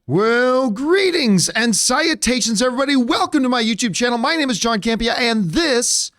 Well, greetings and salutations, everybody. Welcome to my YouTube channel. My name is John Campea, and this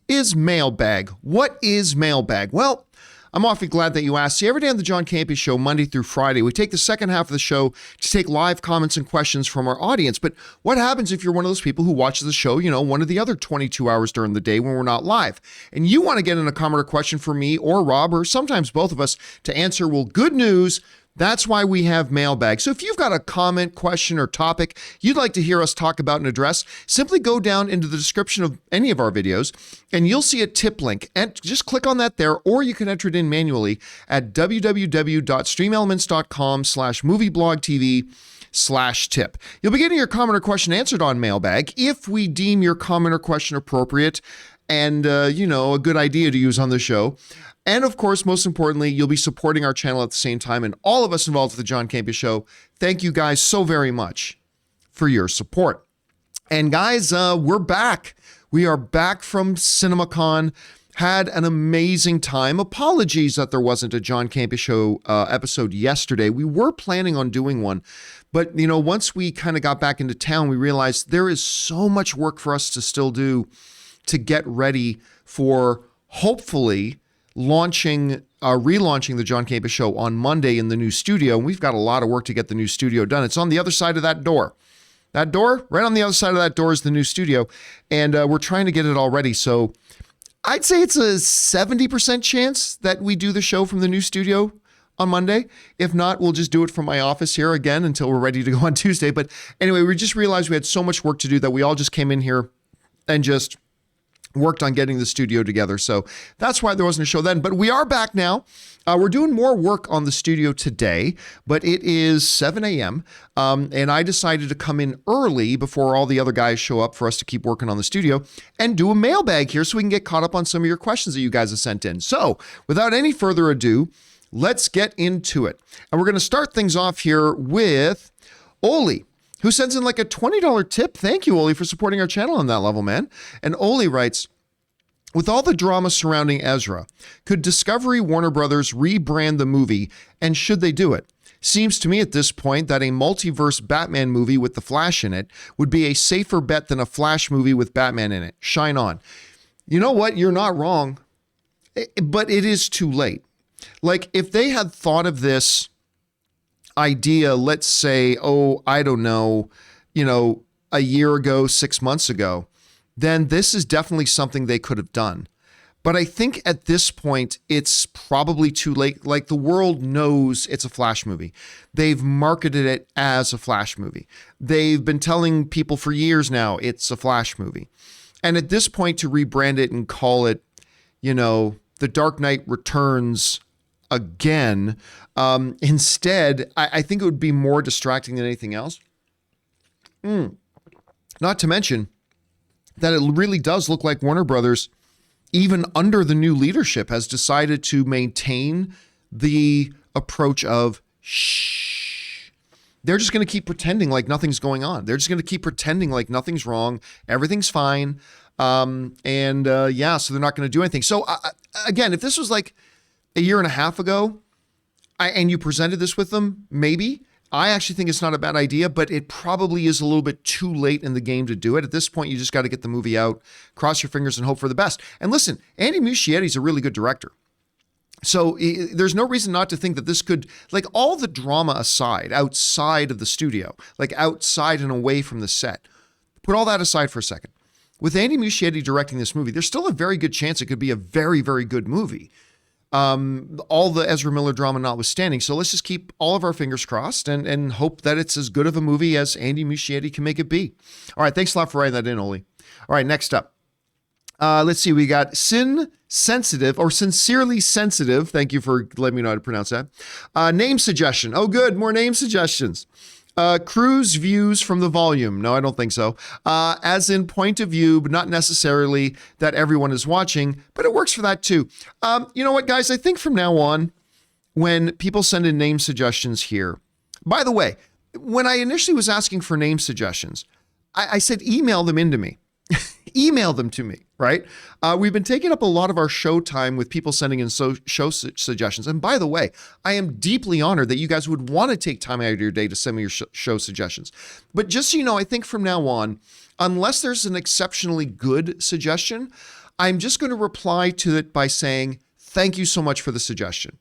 is Mailbag. What is Mailbag? Well, I'm awfully glad that you asked. See, every day on the John Campea Show, Monday through Friday, we take the second half of the show to take live comments and questions from our audience. But what happens if you're one of those people who watches the show, one of the other 22 hours during the day when we're not live, and you want to get in a comment or question for me or Rob, or sometimes both of us, to answer? Well, good news. That's why we have Mailbag. So if you've got a comment, question, or topic you'd like to hear us talk about and address, simply go down into the description of any of our videos and you'll see a tip link. And just click on that there, or you can enter it in manually at www.streamelements.com/movieblogtv/tip. You'll be getting your comment or question answered on Mailbag if we deem your comment or question appropriate and, a good idea to use on the show. And of course, most importantly, you'll be supporting our channel at the same time, and all of us involved with the John Campea Show. Thank you guys so very much for your support. And guys, we're back. We are back from Cinemacon. Had an amazing time. Apologies that there wasn't a John Campea Show episode yesterday. We were planning on doing one, but once we kind of got back into town, we realized there is so much work for us to still do to get ready for hopefully relaunching the John Campea Show on Monday in the new studio. And we've got a lot of work to get the new studio done. It's on the other side of that door. That door, right on the other side of that door, is the new studio. And we're trying to get it all ready. So I'd say it's a 70% chance that we do the show from the new studio on Monday. If not, we'll just do it from my office here again until we're ready to go on Tuesday. But anyway, we just realized we had so much work to do that we all just came in here and just worked on getting the studio together. So that's why there wasn't a show then. But we are back now. We're doing more work on the studio today, but it is 7 a.m. And I decided to come in early before all the other guys show up for us to keep working on the studio and do a mailbag here so we can get caught up on some of your questions that you guys have sent in. So without any further ado, let's get into it. And we're going to start things off here with Oli, who sends in like a $20 tip. Thank you, Oli, for supporting our channel on that level, man. And Oli writes, with all the drama surrounding Ezra, could Discovery Warner Brothers rebrand the movie, and should they do it? Seems to me at this point that a multiverse Batman movie with the Flash in it would be a safer bet than a Flash movie with Batman in it. Shine on. You know what? You're not wrong, but it is too late. Like, if they had thought of this idea, let's say, I don't know, a year ago, 6 months ago, then this is definitely something they could have done. But I think at this point, it's probably too late. Like, the world knows it's a Flash movie. They've marketed it as a Flash movie. They've been telling people for years now it's a Flash movie. And at this point, to rebrand it and call it, The Dark Knight Returns again, instead, I think it would be more distracting than anything else. Not to mention that it really does look like Warner Brothers, even under the new leadership, has decided to maintain the approach of shh. They're just going to keep pretending like nothing's going on. They're just going to keep pretending like nothing's wrong. Everything's fine. So they're not going to do anything. So again, if this was like a year and a half ago, and you presented this with them, maybe. I actually think it's not a bad idea, but it probably is a little bit too late in the game to do it. At this point, you just got to get the movie out, cross your fingers, and hope for the best. And listen, Andy Muschietti's a really good director. So there's no reason not to think that this could, like, all the drama aside, outside of the studio, like outside and away from the set, put all that aside for a second. With Andy Muschietti directing this movie, there's still a very good chance it could be a very, very good movie. All the Ezra Miller drama notwithstanding. So let's just keep all of our fingers crossed and hope that it's as good of a movie as Andy Muschietti can make it be. All right. Thanks a lot for writing that in, Oli. All right. Next up. Let's see. We got Sincerely Sensitive. Thank you for letting me know how to pronounce that. Name suggestion. Oh, good. More name suggestions. Cruise views from the volume. No, I don't think so. As in point of view, but not necessarily that everyone is watching, but it works for that too. You know what, guys? I think from now on, when people send in name suggestions here, by the way, when I initially was asking for name suggestions, I said, email them into me. email them to me, right? We've been taking up a lot of our show time with people sending in show suggestions. And by the way, I am deeply honored that you guys would want to take time out of your day to send me your show suggestions. But just so you know, I think from now on, unless there's an exceptionally good suggestion, I'm just going to reply to it by saying, thank you so much for the suggestion.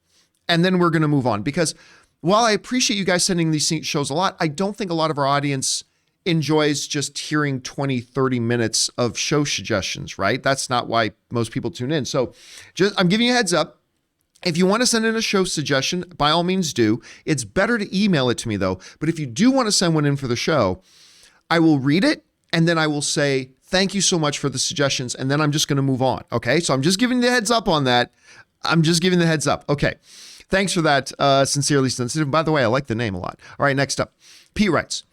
And then we're going to move on. Because while I appreciate you guys sending these shows a lot, I don't think a lot of our audience enjoys just hearing 20, 30 minutes of show suggestions, right? That's not why most people tune in. So I'm giving you a heads up. If you want to send in a show suggestion, by all means do. It's better to email it to me though. But if you do want to send one in for the show, I will read it and then I will say, thank you so much for the suggestions. And then I'm just going to move on. Okay. So I'm just giving the heads up on that. I'm just giving the heads up. Okay. Thanks for that. Sincerely sensitive. By the way, I like the name a lot. All right. Next up, Pete writes,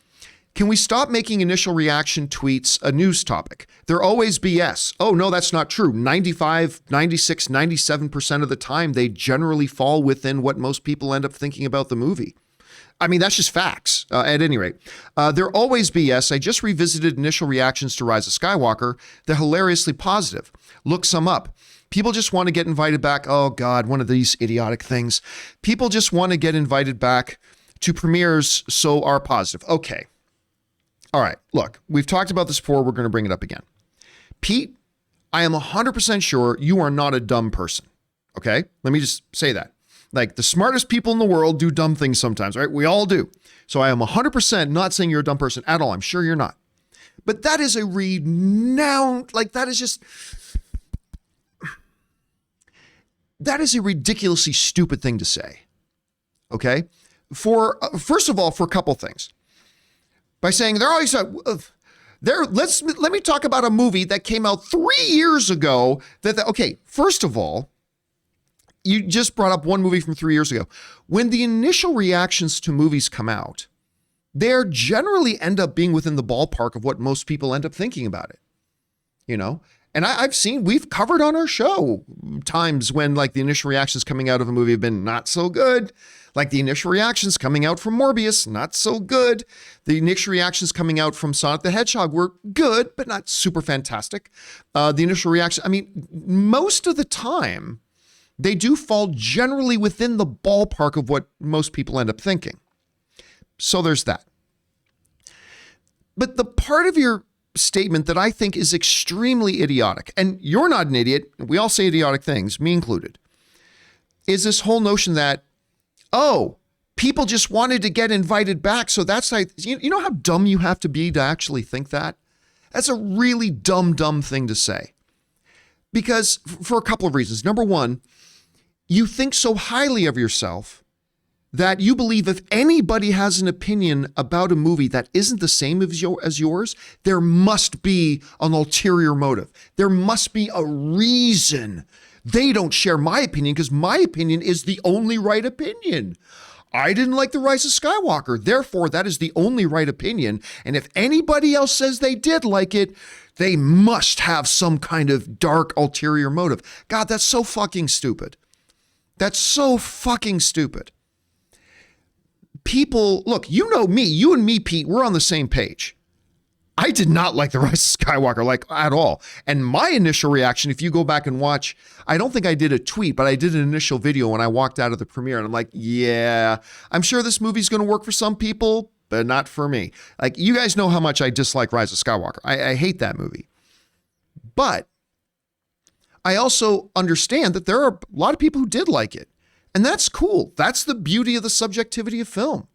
can we stop making initial reaction tweets a news topic? They're always BS. Oh, no, that's not true. 95, 96, 97% of the time, they generally fall within what most people end up thinking about the movie. I mean, that's just facts. At any rate, they're always BS. I just revisited initial reactions to Rise of Skywalker. They're hilariously positive. Look some up. People just want to get invited back. Oh, God, one of these idiotic things. People just want to get invited back to premieres, so are positive. Okay. All right, look, we've talked about this before. We're going to bring it up again. Pete, I am 100% sure you are not a dumb person, okay? Let me just say that. Like, the smartest people in the world do dumb things sometimes, right? We all do. So I am 100% not saying you're a dumb person at all. I'm sure you're not. But that is a renowned, like, that is a ridiculously stupid thing to say, okay? First of all, for a couple things. By saying they're always let me talk about a movie that came out 3 years ago. Okay, first of all, you just brought up one movie from 3 years ago. When the initial reactions to movies come out, they generally end up being within the ballpark of what most people end up thinking about it. You know, and we've covered on our show times when like the initial reactions coming out of a movie have been not so good. Like the initial reactions coming out from Morbius, not so good. The initial reactions coming out from Sonic the Hedgehog were good, but not super fantastic. The initial reaction, I mean, most of the time, they do fall generally within the ballpark of what most people end up thinking. So there's that. But the part of your statement that I think is extremely idiotic, and you're not an idiot, we all say idiotic things, me included, is this whole notion that, oh, people just wanted to get invited back. So that's like, you know how dumb you have to be to actually think that? That's a really dumb thing to say. Because for a couple of reasons. Number one, you think so highly of yourself that you believe if anybody has an opinion about a movie that isn't the same as yours, there must be an ulterior motive. There must be a reason they don't share my opinion because my opinion is the only right opinion. I didn't like The Rise of Skywalker. Therefore, that is the only right opinion. And if anybody else says they did like it, they must have some kind of dark ulterior motive. God, that's so fucking stupid. That's so fucking stupid. People, look, you know me, you and me, Pete, we're on the same page. I did not like The Rise of Skywalker, like at all. And my initial reaction, if you go back and watch, I don't think I did a tweet, but I did an initial video when I walked out of the premiere and I'm like, yeah, I'm sure this movie's going to work for some people, but not for me. Like, you guys know how much I dislike Rise of Skywalker. I hate that movie. But I also understand that there are a lot of people who did like it. And that's cool. That's the beauty of the subjectivity of film.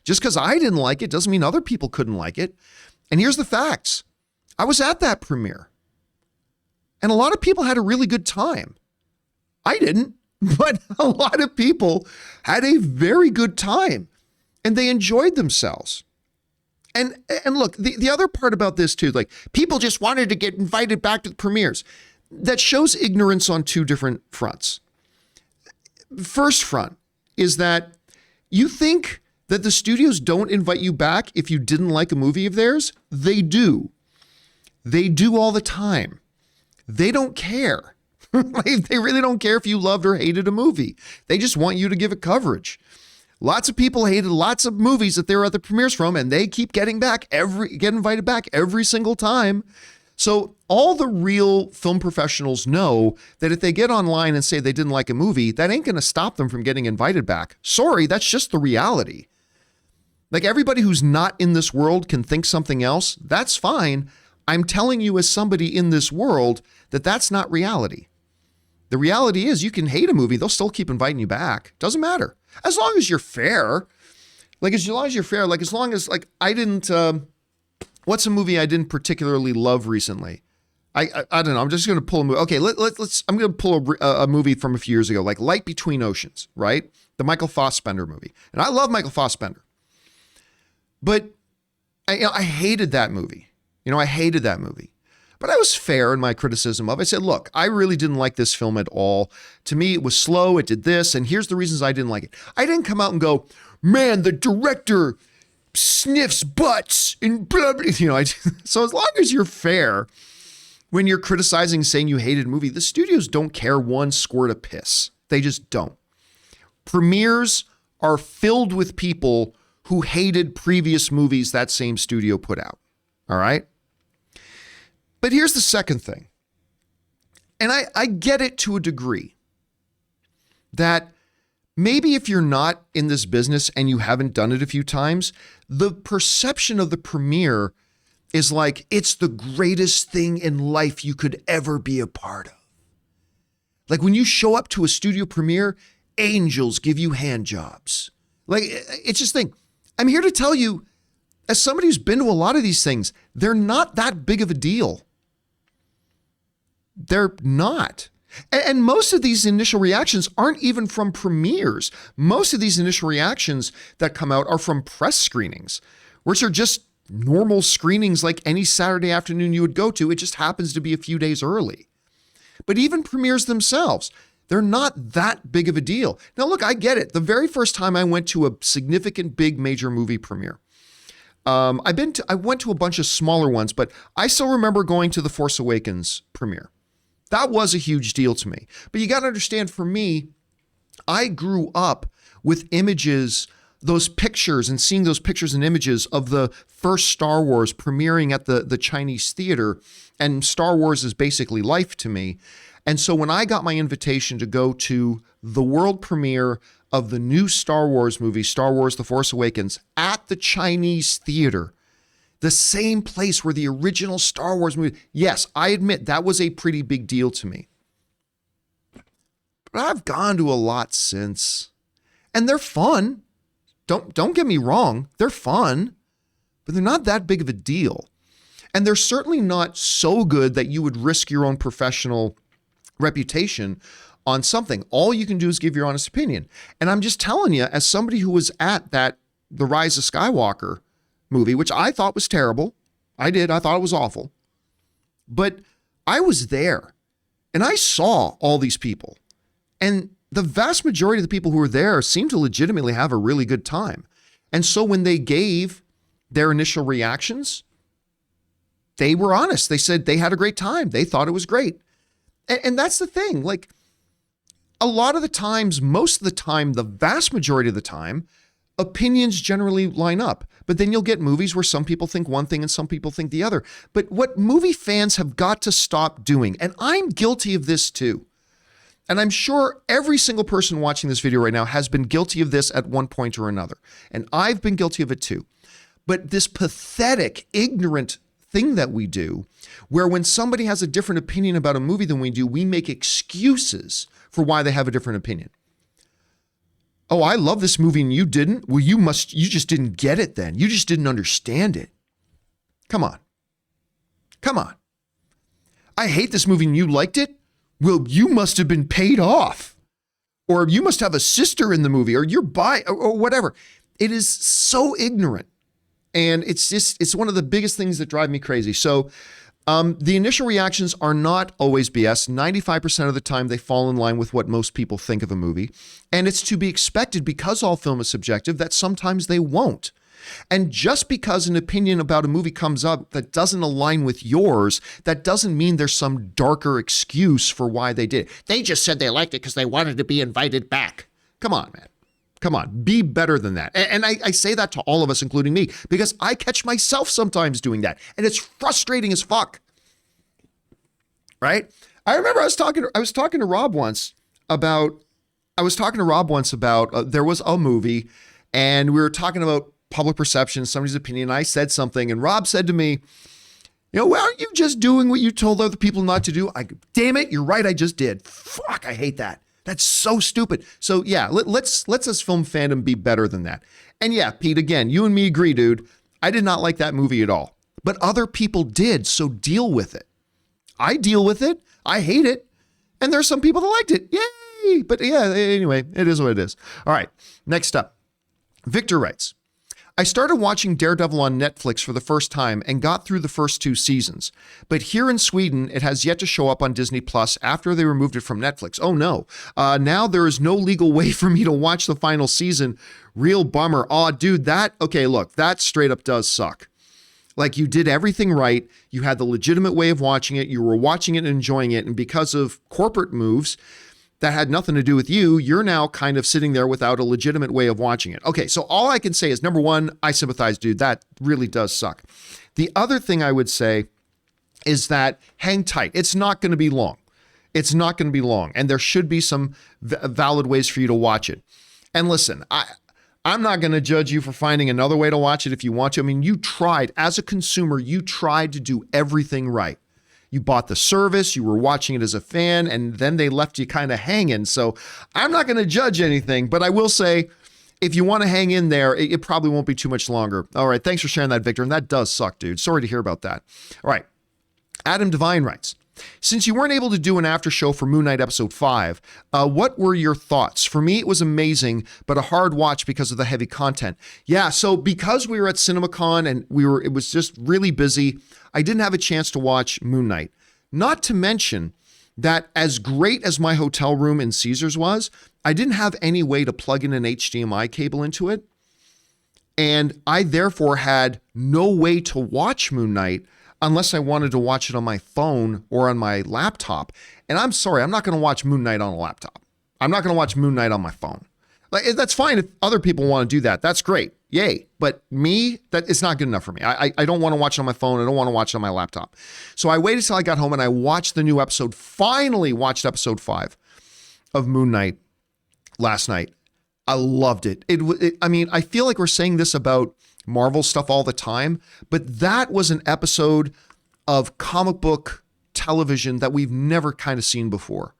Just because I didn't like it doesn't mean other people couldn't like it. And here's the facts. I was at that premiere. And a lot of people had a really good time. I didn't, but a lot of people had a very good time. And they enjoyed themselves. And look, the other part about this too, like people just wanted to get invited back to the premieres. That shows ignorance on two different fronts. First front is that you think that the studios don't invite you back if you didn't like a movie of theirs. They do. They do all the time. They don't care. They really don't care if you loved or hated a movie. They just want you to give it coverage. Lots of people hated lots of movies that they were at the premieres from, and they keep get invited back every single time. So all the real film professionals know that if they get online and say they didn't like a movie, that ain't going to stop them from getting invited back. Sorry, that's just the reality. Like, everybody who's not in this world can think something else. That's fine. I'm telling you as somebody in this world that that's not reality. The reality is you can hate a movie. They'll still keep inviting you back. Doesn't matter. As long as you're fair. Like, as long as you're fair, like, as long as, like, I didn't, what's a movie I didn't particularly love recently? I don't know. I'm just going to pull a movie. Okay, I'm going to pull a movie from a few years ago, like Light Between Oceans, right? The Michael Fassbender movie. And I love Michael Fassbender. But I hated that movie. I hated that movie. But I was fair in my criticism of it. I said, look, I really didn't like this film at all. To me, it was slow. It did this. And here's the reasons I didn't like it. I didn't come out and go, man, the director sniffs butts and blah, blah. So as long as you're fair when you're criticizing, saying you hated a movie, the studios don't care one squirt of piss. They just don't. Premieres are filled with people who hated previous movies that same studio put out. All right? But here's the second thing. And I get it to a degree. That maybe if you're not in this business and you haven't done it a few times, the perception of the premiere is like it's the greatest thing in life you could ever be a part of. Like, when you show up to a studio premiere, angels give you hand jobs. Like, it's just thing. I'm here to tell you, as somebody who's been to a lot of these things, they're not that big of a deal. They're not. And most of these initial reactions aren't even from premieres. Most of these initial reactions that come out are from press screenings, which are just normal screenings like any Saturday afternoon you would go to. It just happens to be a few days early. But even premieres themselves, they're not that big of a deal. Now, look, I get it. The very first time I went to a significant, big, major movie premiere, I went to a bunch of smaller ones, but I still remember going to The Force Awakens premiere. That was a huge deal to me. But you got to understand, for me, I grew up with images, those pictures, and seeing those pictures and images of the first Star Wars premiering at the Chinese theater. And Star Wars is basically life to me. And so when I got my invitation to go to the world premiere of the new Star Wars movie, Star Wars: The Force Awakens, at the Chinese theater, the same place where the original Star Wars movie, yes, I admit that was a pretty big deal to me. But I've gone to a lot since, and they're fun. Don't get me wrong, they're fun, but they're not that big of a deal. And they're certainly not so good that you would risk your own professional reputation on something. All you can do is give your honest opinion. And I'm just telling you, as somebody who was at The Rise of Skywalker movie, which I thought was terrible. I thought it was awful. But I was there and I saw all these people. And the vast majority of the people who were there seemed to legitimately have a really good time. And so when they gave their initial reactions, they were honest. They said they had a great time. They thought it was great. And that's the thing. Like, a lot of the times, most of the time, the vast majority of the time, opinions generally line up. But then you'll get movies where some people think one thing and some people think the other. But what movie fans have got to stop doing, and I'm guilty of this too, and I'm sure every single person watching this video right now has been guilty of this at one point or another. And I've been guilty of it too. But this pathetic, ignorant thing that we do, where when somebody has a different opinion about a movie than we do, we make excuses for why they have a different opinion. Oh, I love this movie and you didn't? Well, you just didn't get it then. You just didn't understand it. Come on. Come on. I hate this movie and you liked it? Well, you must have been paid off. Or you must have a sister in the movie, or you're or whatever. It is so ignorant. And it's one of the biggest things that drive me crazy. So the initial reactions are not always BS. 95% of the time, they fall in line with what most people think of a movie. And it's to be expected, because all film is subjective, that sometimes they won't. And just because an opinion about a movie comes up that doesn't align with yours, that doesn't mean there's some darker excuse for why they did it. They just said they liked it because they wanted to be invited back. Come on, man. Come on, be better than that. And I say that to all of us, including me, because I catch myself sometimes doing that. And it's frustrating as fuck. right? I remember I was talking to Rob once about there was a movie, and we were talking about public perception, somebody's opinion. I said something, and Rob said to me, well, aren't you just doing what you told other people not to do? Damn it, you're right, I just did. Fuck, I hate that. That's so stupid. So yeah, let's us film fandom be better than that. And yeah, Pete, again, you and me agree, dude. I did not like that movie at all, but other people did. So deal with it. I deal with it. I hate it. And there's some people that liked it. Yay. But yeah, anyway, it is what it is. All right. Next up, Victor writes, I started watching Daredevil on Netflix for the first time and got through the first 2 seasons. But here in Sweden, it has yet to show up on Disney Plus after they removed it from Netflix. Oh no. Now there is no legal way for me to watch the final season. Real bummer. Oh, dude, that straight up does suck. Like, you did everything right. You had the legitimate way of watching it. You were watching it and enjoying it. And because of corporate moves that had nothing to do with you, you're now kind of sitting there without a legitimate way of watching it. Okay, so all I can say is, number one, I sympathize, dude. That really does suck. The other thing I would say is that hang tight. It's not going to be long. It's not going to be long. And there should be some valid ways for you to watch it. And listen, I'm not going to judge you for finding another way to watch it if you want to. I mean, you tried, as a consumer, you tried to do everything right. You bought the service, you were watching it as a fan, and then they left you kind of hanging. So I'm not going to judge anything, but I will say, if you want to hang in there, it probably won't be too much longer. All right, thanks for sharing that, Victor. And that does suck, dude. Sorry to hear about that. All right, Adam Devine writes, since you weren't able to do an after show for Moon Knight episode 5, what were your thoughts? For me, it was amazing, but a hard watch because of the heavy content. Yeah, so because we were at Cinemacon and it was just really busy, I didn't have a chance to watch Moon Knight. Not to mention that as great as my hotel room in Caesars was, I didn't have any way to plug in an HDMI cable into it. And I therefore had no way to watch Moon Knight unless I wanted to watch it on my phone or on my laptop. And I'm sorry, I'm not going to watch Moon Knight on a laptop. I'm not going to watch Moon Knight on my phone. Like, that's fine if other people want to do that. That's great. Yay. But me, that it's not good enough for me. I don't want to watch it on my phone. I don't want to watch it on my laptop. So I waited till I got home and I watched the new episode, finally watched episode 5 of Moon Knight last night. I loved it. I mean, I feel like we're saying this about Marvel stuff all the time, but that was an episode of comic book television that we've never kind of seen before.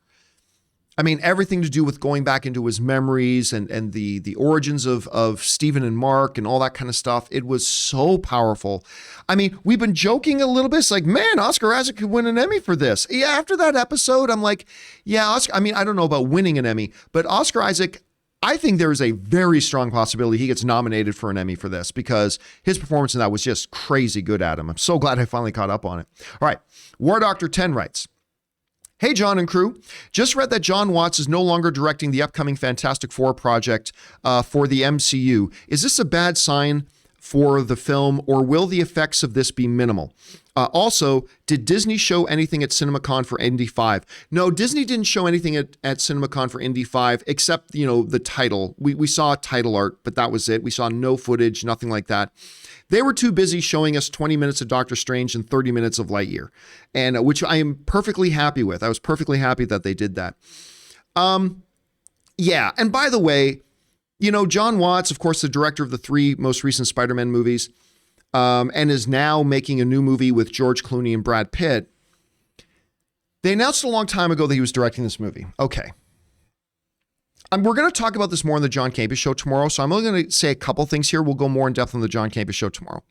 I mean, everything to do with going back into his memories and the origins of Stephen and Mark and all that kind of stuff. It was so powerful. I mean, we've been joking a little bit. It's like, man, Oscar Isaac could win an Emmy for this. Yeah, after that episode, I'm like, yeah, Oscar, I mean, I don't know about winning an Emmy, but Oscar Isaac, I think there is a very strong possibility he gets nominated for an Emmy for this because his performance in that was just crazy good, Adam. I'm so glad I finally caught up on it. All right. War Doctor 10 writes, hey, John and crew. Just read that John Watts is no longer directing the upcoming Fantastic Four project for the MCU. Is this a bad sign for the film, or will the effects of this be minimal? Also, did Disney show anything at Cinemacon for Indy 5? No, Disney didn't show anything at Cinemacon for Indy 5 except, the title. We saw title art, but that was it. We saw no footage, nothing like that. They were too busy showing us 20 minutes of Doctor Strange and 30 minutes of Lightyear, and which I am perfectly happy with. I was perfectly happy that they did that. Yeah, and by the way, John Watts, of course, the director of the 3 most recent Spider-Man movies, and is now making a new movie with George Clooney and Brad Pitt. They announced a long time ago that he was directing this movie. Okay. We're going to talk about this more on the John Campea Show tomorrow, so I'm only going to say a couple things here. We'll go more in depth on the John Campea Show tomorrow.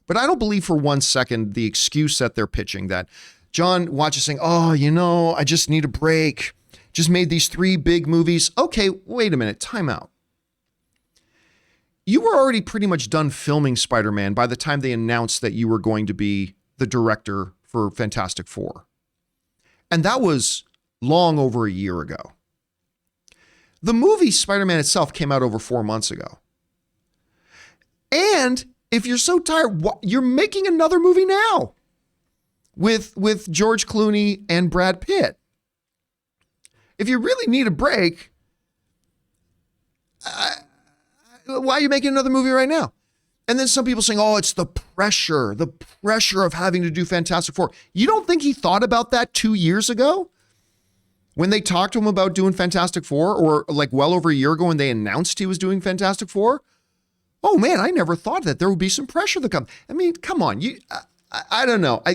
But I don't believe for one second the excuse that they're pitching that John Watts is saying, I just need a break. Just made these 3 big movies. Okay, wait a minute. Time out. You were already pretty much done filming Spider-Man by the time they announced that you were going to be the director for Fantastic Four. And that was long over a year ago. The movie Spider-Man itself came out over 4 months ago. And if you're so tired, you're making another movie now with George Clooney and Brad Pitt. If you really need a break, why are you making another movie right now? And then some people saying, oh, it's the pressure of having to do Fantastic Four. You don't think he thought about that 2 years ago? When they talked to him about doing Fantastic Four, or like well over a year ago when they announced he was doing Fantastic Four? Oh man, I never thought that there would be some pressure that comes. I mean, come on, I don't know. I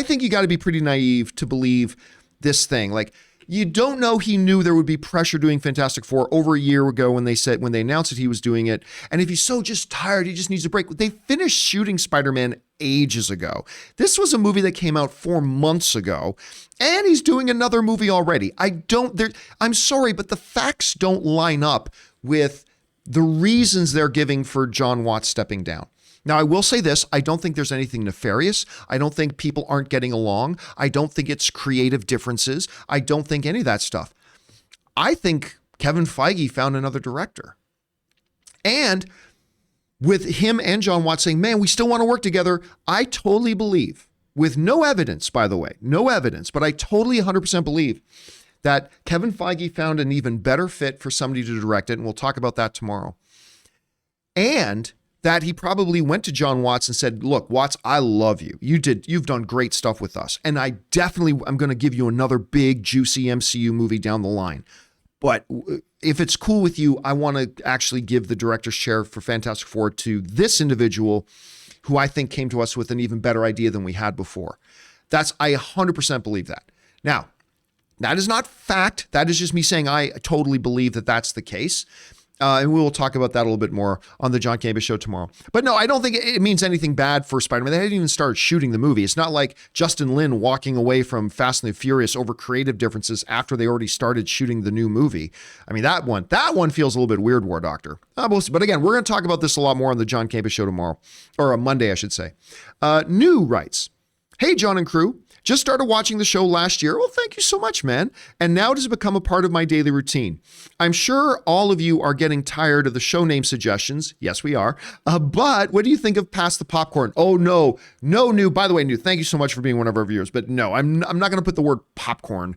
think you got to be pretty naive to believe this thing. Like, you don't know he knew there would be pressure doing Fantastic Four over a year ago when they announced that he was doing it. And if he's so just tired, he just needs a break. They finished shooting Spider-Man ages ago. This was a movie that came out 4 months ago, and he's doing another movie already. I'm sorry, but the facts don't line up with the reasons they're giving for John Watts stepping down. Now, I will say this. I don't think there's anything nefarious. I don't think people aren't getting along. I don't think it's creative differences. I don't think any of that stuff. I think Kevin Feige found another director. And with him and John Watts saying, man, we still want to work together, I totally believe, with no evidence, by the way, no evidence, but I totally 100% believe that Kevin Feige found an even better fit for somebody to direct it, and we'll talk about that tomorrow. And that he probably went to John Watts and said, look, Watts, I love you. You've done great stuff with us. And I'm going to give you another big, juicy MCU movie down the line. But if it's cool with you, I want to actually give the director's chair for Fantastic Four to this individual who I think came to us with an even better idea than we had before. I 100% believe that. Now, that is not fact. That is just me saying I totally believe that that's the case. And we will talk about that a little bit more on the John Campea Show tomorrow. But no, I don't think it means anything bad for Spider-Man. They hadn't even started shooting the movie. It's not like Justin Lin walking away from Fast and the Furious over creative differences after they already started shooting the new movie. I mean, that one feels a little bit weird, War Doctor. But again, we're going to talk about this a lot more on the John Campea Show tomorrow, or on Monday, I should say. New writes, hey, John and crew. Just started watching the show last year. Well, thank you so much, man. And now it has become a part of my daily routine. I'm sure all of you are getting tired of the show name suggestions. Yes, we are. But what do you think of Pass the Popcorn? Oh, no, New. By the way, New, thank you so much for being one of our viewers. But no, I'm not going to put the word popcorn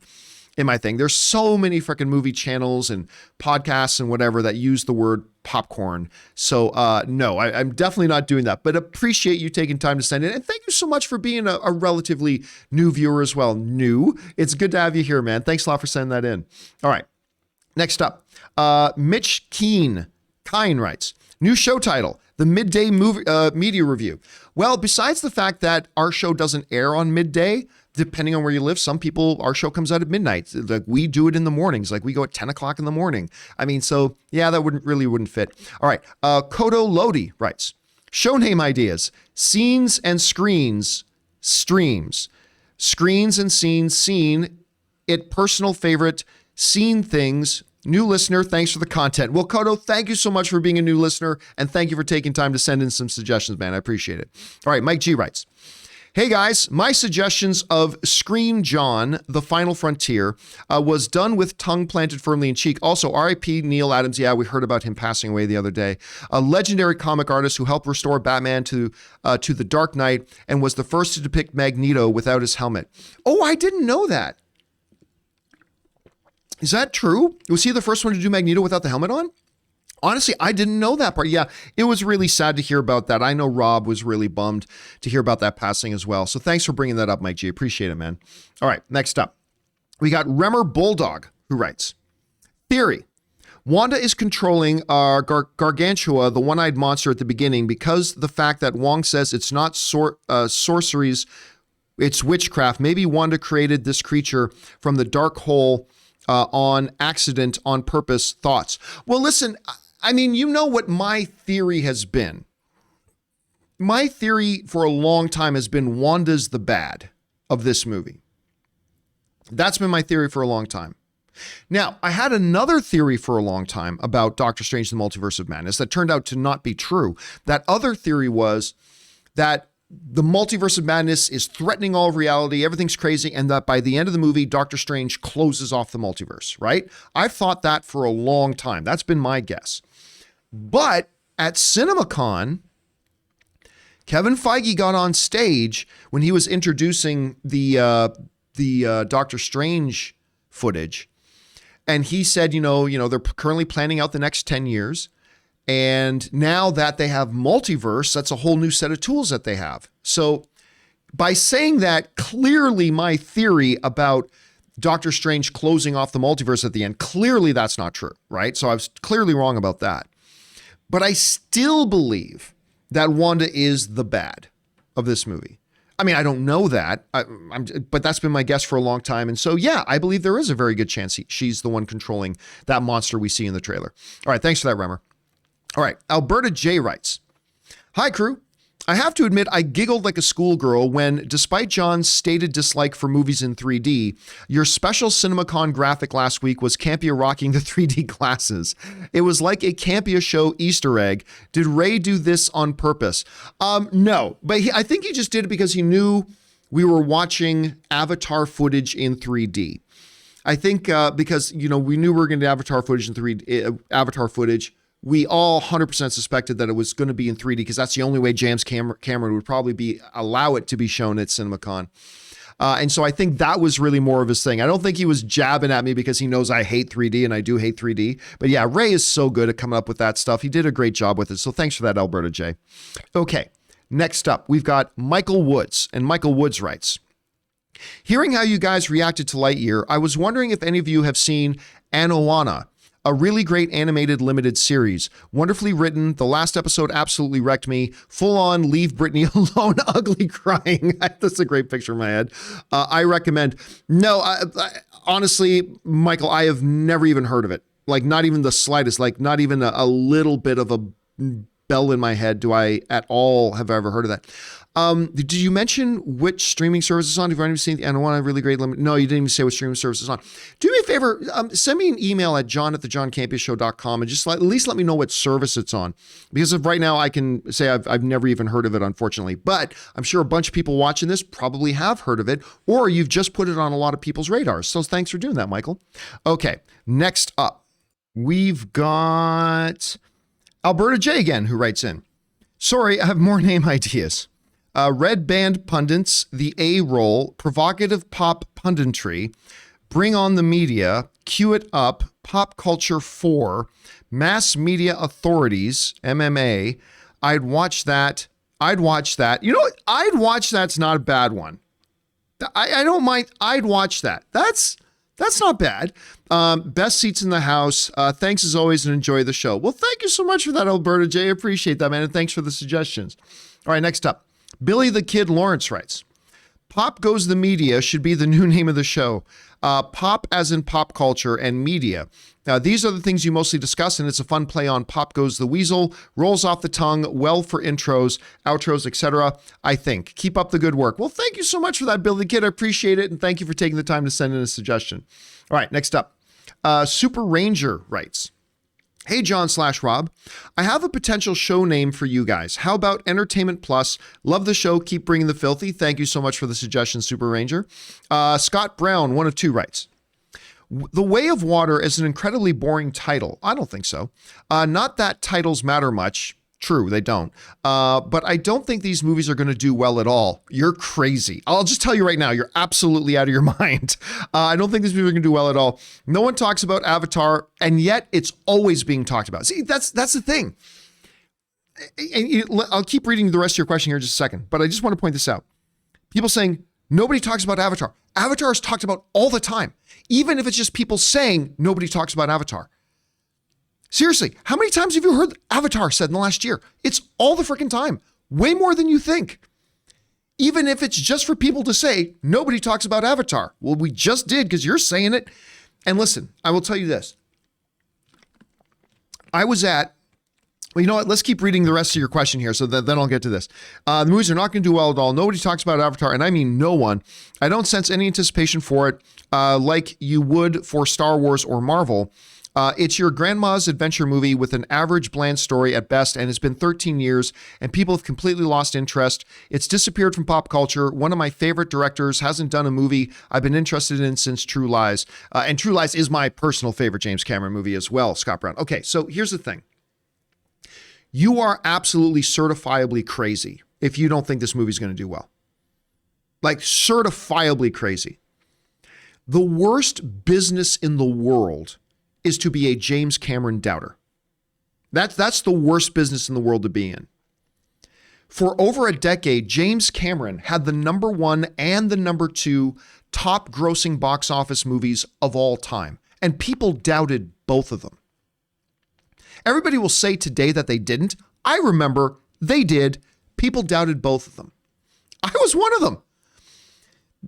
in my thing. There's so many freaking movie channels and podcasts and whatever that use the word popcorn. So no, I'm definitely not doing that, but appreciate you taking time to send it. And thank you so much for being a relatively new viewer as well. New. It's good to have you here, man. Thanks a lot for sending that in. All right. Next up, Mitch Kine writes, new show title, the Midday Movie Media Review. Well, besides the fact that our show doesn't air on midday, depending on where you live, some people, our show comes out at midnight. Like, we do it in the mornings. Like, we go at 10 o'clock in the morning. I mean, so yeah, that wouldn't fit. All right. Kodo Lodi writes, show name ideas, scenes and screens, streams, screens and scenes, scene, it personal favorite, scene things, new listener. Thanks for the content. Well, Kodo, thank you so much for being a new listener. And thank you for taking time to send in some suggestions, man. I appreciate it. All right. Mike G writes, hey guys, my suggestions of Scream John, The Final Frontier, was done with tongue planted firmly in cheek. Also, R.I.P. Neal Adams. Yeah, we heard about him passing away the other day. A legendary comic artist who helped restore Batman to the Dark Knight and was the first to depict Magneto without his helmet. Oh, I didn't know that. Is that true? Was he the first one to do Magneto without the helmet on? Honestly, I didn't know that part. Yeah, it was really sad to hear about that. I know Rob was really bummed to hear about that passing as well. So thanks for bringing that up, Mike G. Appreciate it, man. All right, next up. We got Remmer Bulldog, who writes, theory. Wanda is controlling Gargantua, the one-eyed monster at the beginning, because the fact that Wong says it's not sorceries, it's witchcraft. Maybe Wanda created this creature from the dark hole on accident, on purpose. Thoughts? Well, listen, I mean, you know what my theory has been. My theory for a long time has been Wanda's the bad of this movie. That's been my theory for a long time. Now, I had another theory for a long time about Doctor Strange, the Multiverse of Madness that turned out to not be true. That other theory was that the Multiverse of Madness is threatening all of reality, everything's crazy, and that by the end of the movie, Doctor Strange closes off the multiverse, right? I've thought that for a long time. That's been my guess. But at Cinemacon, Kevin Feige got on stage when he was introducing the Doctor Strange footage, and he said, you know, they're currently planning out the next 10 years, And now that they have multiverse, that's a whole new set of tools that they have. So by saying that, clearly my theory about Doctor Strange closing off the multiverse at the end, clearly that's not true, right? So I was clearly wrong about that. But I still believe that Wanda is the bad of this movie. I mean, I don't know that, but that's been my guess for a long time. And so, yeah, I believe there is a very good chance she's the one controlling that monster we see in the trailer. All right, thanks for that, Remmer. All right, Alberta J writes, "Hi, crew. I have to admit I giggled like a schoolgirl when, despite John's stated dislike for movies in 3D, your special Cinemacon graphic last week was Campea rocking the 3D glasses. It was like a Campea Show Easter egg. Did Ray do this on purpose?" No, but I think he just did it because he knew we were watching Avatar footage in 3D. I think because, we knew we were going to Avatar footage in 3D, Avatar footage. We all 100% suspected that it was going to be in 3D because that's the only way James Cameron would probably allow it to be shown at CinemaCon. And so I think that was really more of his thing. I don't think he was jabbing at me because he knows I hate 3D, and I do hate 3D. But yeah, Ray is so good at coming up with that stuff. He did a great job with it. So thanks for that, Alberta J. Okay, next up, we've got Michael Woods. And Michael Woods writes, "Hearing how you guys reacted to Lightyear, I was wondering if any of you have seen Anohana, a really great animated limited series. Wonderfully written. The last episode absolutely wrecked me. Full on leave Britney alone, ugly crying." That's a great picture in my head. I recommend. No, honestly, Michael, I have never even heard of it. Like not even the slightest, like not even a little bit of a bell in my head do I at all have ever heard of that. Did you mention which streaming service is on? Have you already seen? And I want a really great limit. No, you didn't even say what streaming service is on. Do me a favor, send me an email at john@thejohncampeashow.com and just at least let me know what service it's on. Because of right now, I can say I've never even heard of it, unfortunately. But I'm sure a bunch of people watching this probably have heard of it, or you've just put it on a lot of people's radars. So thanks for doing that, Michael. Okay, next up, we've got Alberta J again, who writes in, "Sorry, I have more name ideas. Red Band Pundits, The A-Roll, Provocative Pop Punditry, Bring on the Media, Cue It Up, Pop Culture 4, Mass Media Authorities, MMA. I'd watch that. You know what? I'd watch that's not a bad one. I don't mind. I'd watch that. That's not bad. Best seats in the house. Thanks as always and enjoy the show." Well, thank you so much for that, Alberta J. Appreciate that, man. And thanks for the suggestions. All right, next up. Billy the Kid Lawrence writes, "Pop Goes the Media should be the new name of the show. Pop as in pop culture and media. These are the things you mostly discuss, and it's a fun play on Pop Goes the Weasel. Rolls off the tongue, well for intros, outros, etc. I think. Keep up the good work." Well, thank you so much for that, Billy the Kid. I appreciate it, and thank you for taking the time to send in a suggestion. All right, next up. Super Ranger writes, "Hey, John/Rob, I have a potential show name for you guys. How about Entertainment Plus? Love the show. Keep bringing the filthy." Thank you so much for the suggestion, Super Ranger. Scott Brown, 1 of 2 writes, "The Way of Water is an incredibly boring title." I don't think so. Not that titles matter much. True, they don't. But I don't think these movies are going to do well at all. You're crazy. I'll just tell you right now, you're absolutely out of your mind. I don't think these movies are going to do well at all. No one talks about Avatar, and yet it's always being talked about. See, that's the thing. And I'll keep reading the rest of your question here in just a second, but I just want to point this out. People saying, nobody talks about Avatar. Avatar is talked about all the time. Even if it's just people saying nobody talks about Avatar. Seriously, how many times have you heard Avatar said in the last year? It's all the freaking time. Way more than you think. Even if it's just for people to say, nobody talks about Avatar. Well, we just did because you're saying it. And listen, I will tell you this. I was at, well, you know what? Let's keep reading the rest of your question here so that then I'll get to this. The movies are not going to do well at all. Nobody talks about Avatar, and I mean no one. I don't sense any anticipation for it like you would for Star Wars or Marvel. It's your grandma's adventure movie with an average, bland story at best, and it's been 13 years, and people have completely lost interest. It's disappeared from pop culture. One of my favorite directors hasn't done a movie I've been interested in since True Lies. And True Lies is my personal favorite James Cameron movie as well, Scott Brown. Okay, so here's the thing. You are absolutely certifiably crazy if you don't think this movie's going to do well. Like, certifiably crazy. The worst business in the world is to be a James Cameron doubter. That's the worst business in the world to be in. For over a decade, James Cameron had the number one and the number two top grossing box office movies of all time, and people doubted both of them. Everybody will say today that they didn't. I remember they did. People doubted both of them. I was one of them.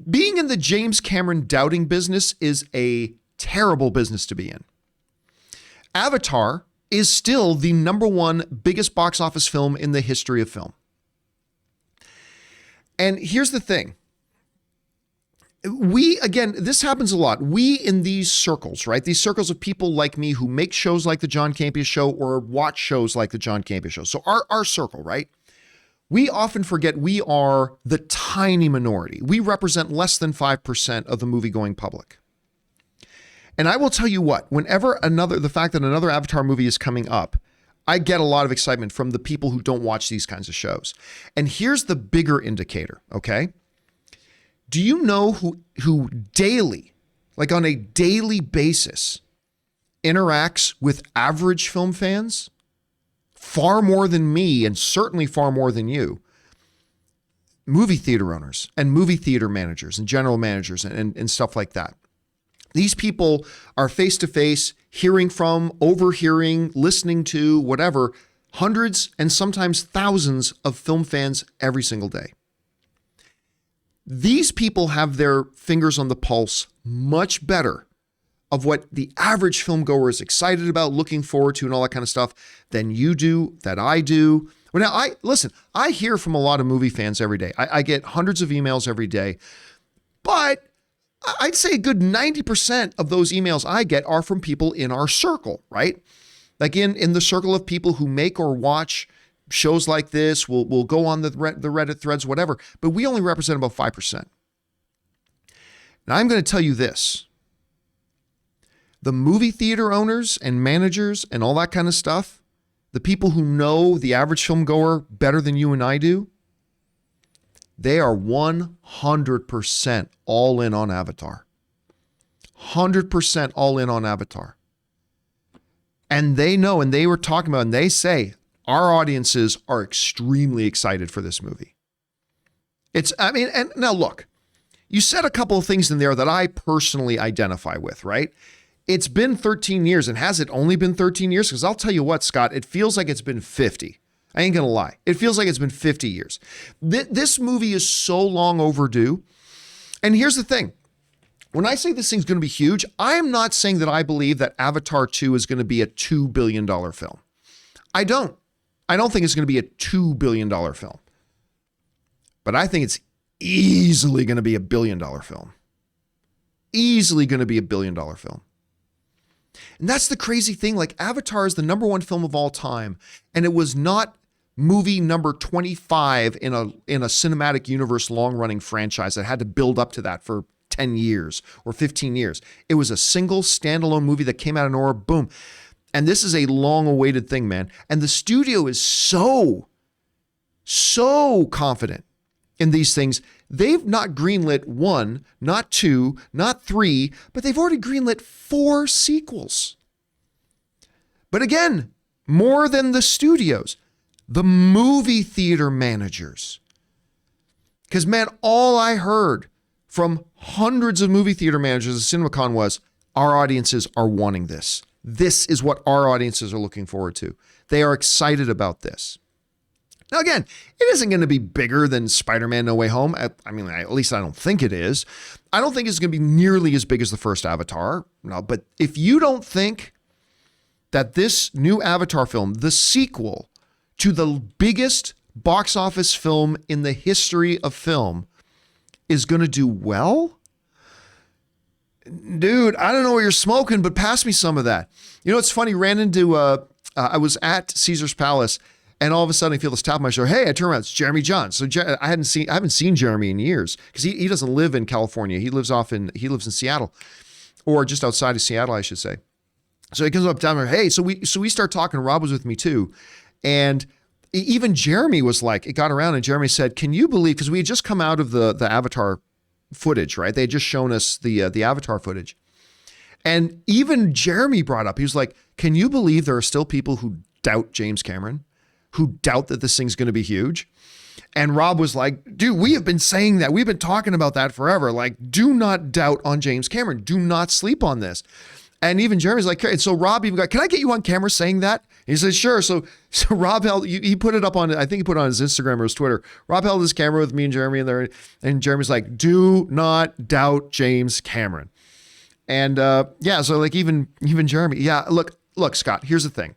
Being in the James Cameron doubting business is a terrible business to be in. Avatar is still the number one biggest box office film in the history of film. And here's the thing. This happens a lot. We in these circles, right? These circles of people like me who make shows like the John Campea Show or watch shows like the John Campea Show. So our circle, right? We often forget we are the tiny minority. We represent less than 5% of the movie-going public. And I will tell you what, the fact that another Avatar movie is coming up, I get a lot of excitement from the people who don't watch these kinds of shows. And here's the bigger indicator, okay? Do you know who daily, like on a daily basis, interacts with average film fans? Far more than me, and certainly far more than you. Movie theater owners and movie theater managers and general managers and stuff like that. These people are face-to-face, hearing from, overhearing, listening to, whatever, hundreds and sometimes thousands of film fans every single day. These people have their fingers on the pulse much better of what the average film goer is excited about, looking forward to, and all that kind of stuff than you do, that I do. Well, now, I hear from a lot of movie fans every day. I get hundreds of emails every day, but I'd say a good 90% of those emails I get are from people in our circle, right? Like in the circle of people who make or watch shows like this, will go on the Reddit threads, whatever, but we only represent about 5%. And I'm going to tell you this. The movie theater owners and managers and all that kind of stuff, the people who know the average film goer better than you and I do, they are 100% all in on Avatar. 100% all in on Avatar. And they know, and they were talking about, and they say, our audiences are extremely excited for this movie. And now look, you said a couple of things in there that I personally identify with, right? It's been 13 years, and has it only been 13 years? Because I'll tell you what, Scott, it feels like it's been 50. I ain't going to lie. It feels like it's been 50 years. This movie is so long overdue. And here's the thing. When I say this thing's going to be huge, I am not saying that I believe that Avatar 2 is going to be a $2 billion film. I don't think it's going to be a $2 billion film. But I think it's easily going to be a $1 billion film. Easily going to be a $1 billion film. And that's the crazy thing. Like, Avatar is the number one film of all time, and it was not movie number 25 in a cinematic universe long-running franchise that had to build up to that for 10 years or 15 years. It was a single standalone movie that came out of nowhere, boom. And this is a long-awaited thing, man. And the studio is so confident in these things. They've not greenlit 1, not 2, not 3, but they've already greenlit 4 sequels. But again, more than the studios, the movie theater managers. Because, man, all I heard from hundreds of movie theater managers at Cinemacon was, our audiences are wanting this. This is what our audiences are looking forward to. They are excited about this. Now, again, it isn't going to be bigger than Spider-Man No Way Home. At least I don't think it is. I don't think it's going to be nearly as big as the first Avatar. No, but if you don't think that this new Avatar film, the sequel to the biggest box office film in the history of film, is going to do well, dude, I don't know what you're smoking, but pass me some of that. You know, it's funny, I was at Caesar's Palace, and all of a sudden I feel this tap on my shoulder. Hey, I turn around, it's Jeremy John. So I haven't seen Jeremy in years, because he doesn't live in California. He lives in Seattle, or just outside of Seattle, I should say. So he comes up down there, hey, so we start talking. Rob was with me too. And even Jeremy was like, it got around, and Jeremy said, can you believe, because we had just come out of the Avatar footage, right? They had just shown us the Avatar footage. And even Jeremy brought up, he was like, can you believe there are still people who doubt James Cameron, who doubt that this thing's going to be huge. And Rob was like, dude, we have been saying that. We've been talking about that forever. Like, do not doubt on James Cameron. Do not sleep on this. And even Jeremy's like, and so Rob even got, can I get you on camera saying that? And he said, sure. So Rob held, he put it up on, I think he put it on his Instagram or his Twitter. Rob held his camera with me and Jeremy in there. And Jeremy's like, do not doubt James Cameron. And yeah, so like even Jeremy, yeah, look, Scott, here's the thing.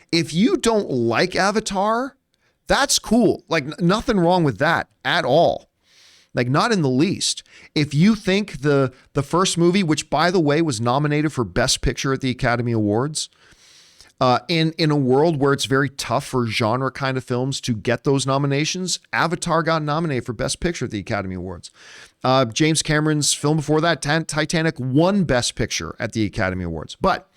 If you don't like Avatar, that's cool. Like nothing wrong with that at all. Like not in the least. If you think the first movie, which by the way was nominated for Best Picture at the Academy Awards, in a world where it's very tough for genre kind of films to get those nominations, Avatar got nominated for Best Picture at the Academy Awards. James Cameron's film before that, Titanic, won Best Picture at the Academy Awards. But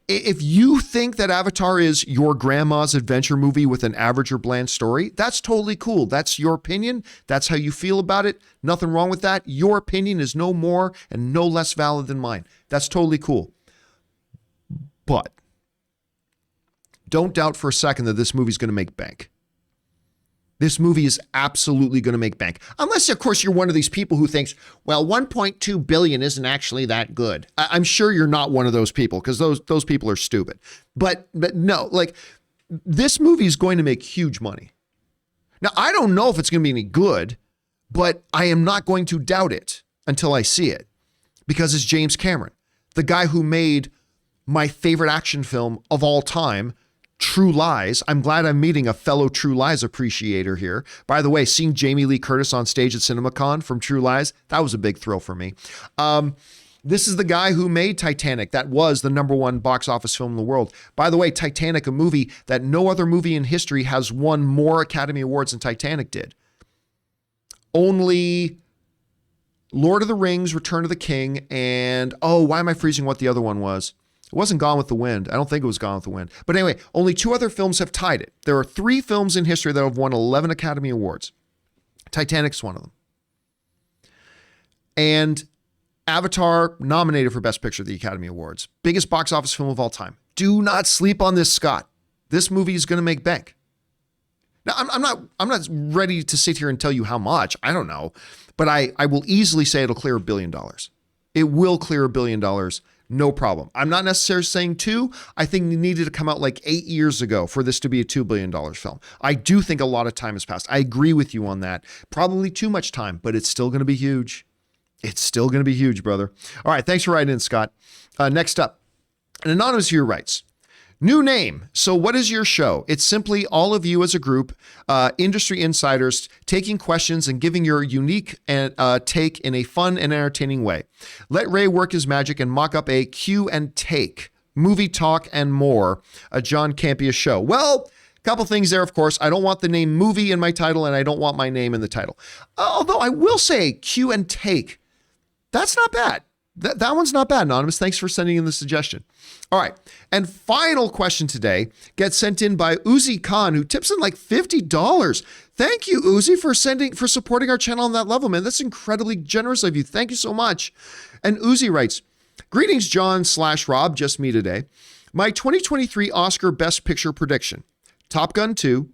if you think that Avatar is your grandma's adventure movie with an average or bland story, that's totally cool. That's your opinion. That's how you feel about it. Nothing wrong with that. Your opinion is no more and no less valid than mine. That's totally cool. But don't doubt for a second that this movie's going to make bank. This movie is absolutely going to make bank. Unless, of course, you're one of these people who thinks, well, 1.2 billion isn't actually that good. I'm sure you're not one of those people because those people are stupid. But no, like this movie is going to make huge money. Now, I don't know if it's going to be any good, but I am not going to doubt it until I see it because it's James Cameron, the guy who made my favorite action film of all time, True Lies. I'm glad I'm meeting a fellow True Lies appreciator here. By the way, seeing Jamie Lee Curtis on stage at Cinemacon from True Lies, that was a big thrill for me. This is the guy who made Titanic. That was the #1 box office film in the world. By the way, Titanic, a movie that no other movie in history has won more Academy Awards than Titanic did. Only Lord of the Rings, Return of the King, and, oh, why am I freezing what the other one was? It wasn't Gone with the Wind. I don't think it was Gone with the Wind. But anyway, only 2 other films have tied it. There are 3 films in history that have won 11 Academy Awards. Titanic's one of them. And Avatar nominated for Best Picture at the Academy Awards. Biggest box office film of all time. Do not sleep on this, Scott. This movie is going to make bank. Now, I'm not ready to sit here and tell you how much. I don't know. But I will easily say it'll clear $1 billion. It will clear $1 billion. No problem. I'm not necessarily saying 2. I think it needed to come out like 8 years ago for this to be a $2 billion film. I do think a lot of time has passed. I agree with you on that. Probably too much time, but it's still going to be huge. It's still going to be huge, brother. All right. Thanks for writing in, Scott. Next up, an anonymous viewer writes, new name. So what is your show? It's simply all of you as a group, industry insiders, taking questions and giving your unique take in a fun and entertaining way. Let Ray work his magic and mock up a Q and take, movie talk and more, a John Campea Show. Well, a couple things there, of course. I don't want the name movie in my title and I don't want my name in the title. Although I will say Q and take, that's not bad. That one's not bad, Anonymous. Thanks for sending in the suggestion. All right. And final question today gets sent in by Uzi Khan, who tips in like $50. Thank you, Uzi, for supporting our channel on that level, man. That's incredibly generous of you. Thank you so much. And Uzi writes, greetings, John/Rob, just me today. My 2023 Oscar Best Picture prediction: Top Gun 2,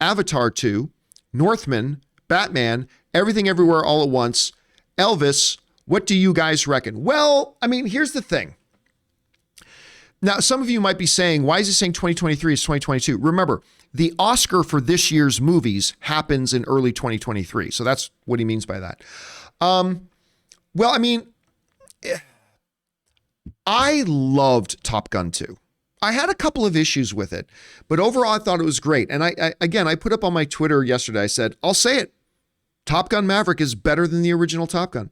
Avatar 2, Northman, Batman, Everything Everywhere All at Once, Elvis. What do you guys reckon? Well, I mean, here's the thing. Now, some of you might be saying, why is he saying 2023 is 2022? Remember, the Oscar for this year's movies happens in early 2023. So that's what he means by that. Well, I mean, I loved Top Gun 2. I had a couple of issues with it, but overall I thought it was great. And I put up on my Twitter yesterday, I said, I'll say it. Top Gun Maverick is better than the original Top Gun.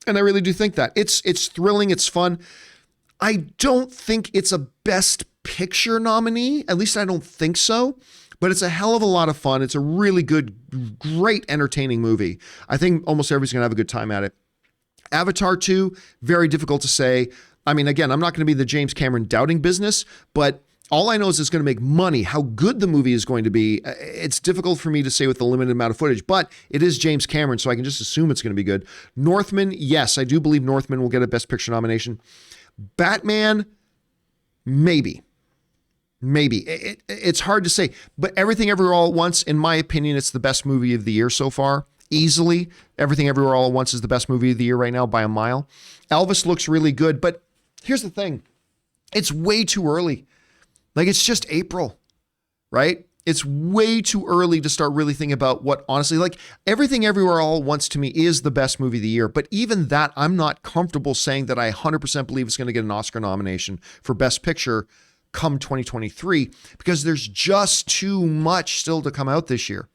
And I really do think that. It's thrilling. It's fun. I don't think it's a Best Picture nominee. At least I don't think so. But it's a hell of a lot of fun. It's a really good, great, entertaining movie. I think almost everybody's going to have a good time at it. Avatar 2, very difficult to say. I mean, again, I'm not going to be the James Cameron doubting business, but all I know is it's going to make money. How good the movie is going to be, it's difficult for me to say with the limited amount of footage, but it is James Cameron, so I can just assume it's going to be good. Northman, yes, I do believe Northman will get a Best Picture nomination. Batman, maybe. Maybe. It's hard to say, but Everything Everywhere All at Once, in my opinion, it's the best movie of the year so far. Easily, Everything Everywhere All at Once is the best movie of the year right now by a mile. Elvis looks really good, but here's the thing. It's way too early. Like, it's just April, right? It's way too early to start really thinking about what, honestly, like, Everything Everywhere All at Once to me is the best movie of the year. But even that, I'm not comfortable saying that I 100% believe it's going to get an Oscar nomination for Best Picture come 2023, because there's just too much still to come out this year.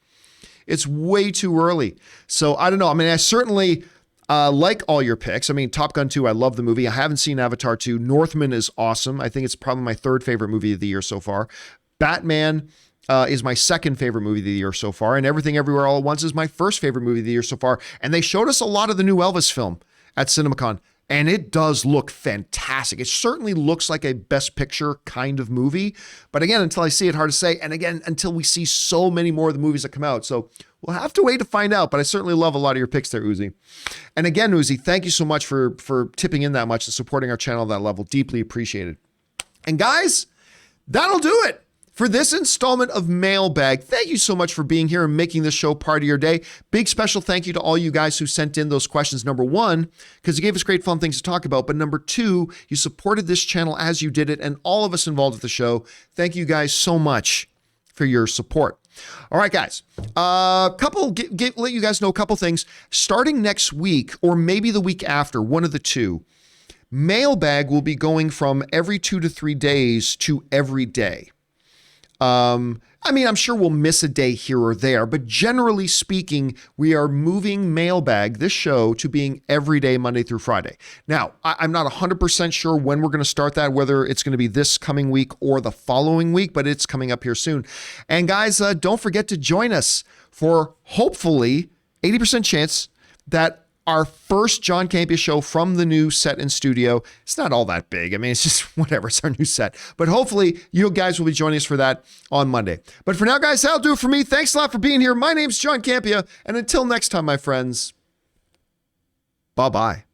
It's way too early. So I don't know. I mean, I certainly like all your picks. I mean, Top Gun 2, I love the movie. I haven't seen Avatar 2. Northman is awesome. I think it's probably my third favorite movie of the year so far. Batman is my second favorite movie of the year so far. And Everything Everywhere All at Once is my first favorite movie of the year so far. And they showed us a lot of the new Elvis film at Cinemacon. And it does look fantastic. It certainly looks like a Best Picture kind of movie. But again, until I see it, hard to say. And again, until we see so many more of the movies that come out. So we'll have to wait to find out. But I certainly love a lot of your picks there, Uzi. And again, Uzi, thank you so much for tipping in that much and supporting our channel at that level. Deeply appreciated. And guys, that'll do it for this installment of Mailbag. Thank you so much for being here and making this show part of your day. Big special thank you to all you guys who sent in those questions. Number one, because you gave us great fun things to talk about. But number two, you supported this channel as you did it, and all of us involved with the show. Thank you guys so much for your support. All right, guys, let you guys know a couple things. Starting next week, or maybe the week after, one of the two, Mailbag will be going from every 2 to 3 days to every day. I mean, I'm sure we'll miss a day here or there, but generally speaking, we are moving Mailbag, this show, to being every day, Monday through Friday. Now, I'm not 100% sure when we're going to start that, whether it's going to be this coming week or the following week, but it's coming up here soon. And guys, don't forget to join us for hopefully 80% chance that our first John Campea show from the new set and studio. It's not all that big. I mean, it's just whatever. It's our new set. But hopefully you guys will be joining us for that on Monday. But for now, guys, that'll do it for me. Thanks a lot for being here. My name's John Campea. And until next time, my friends, bye-bye.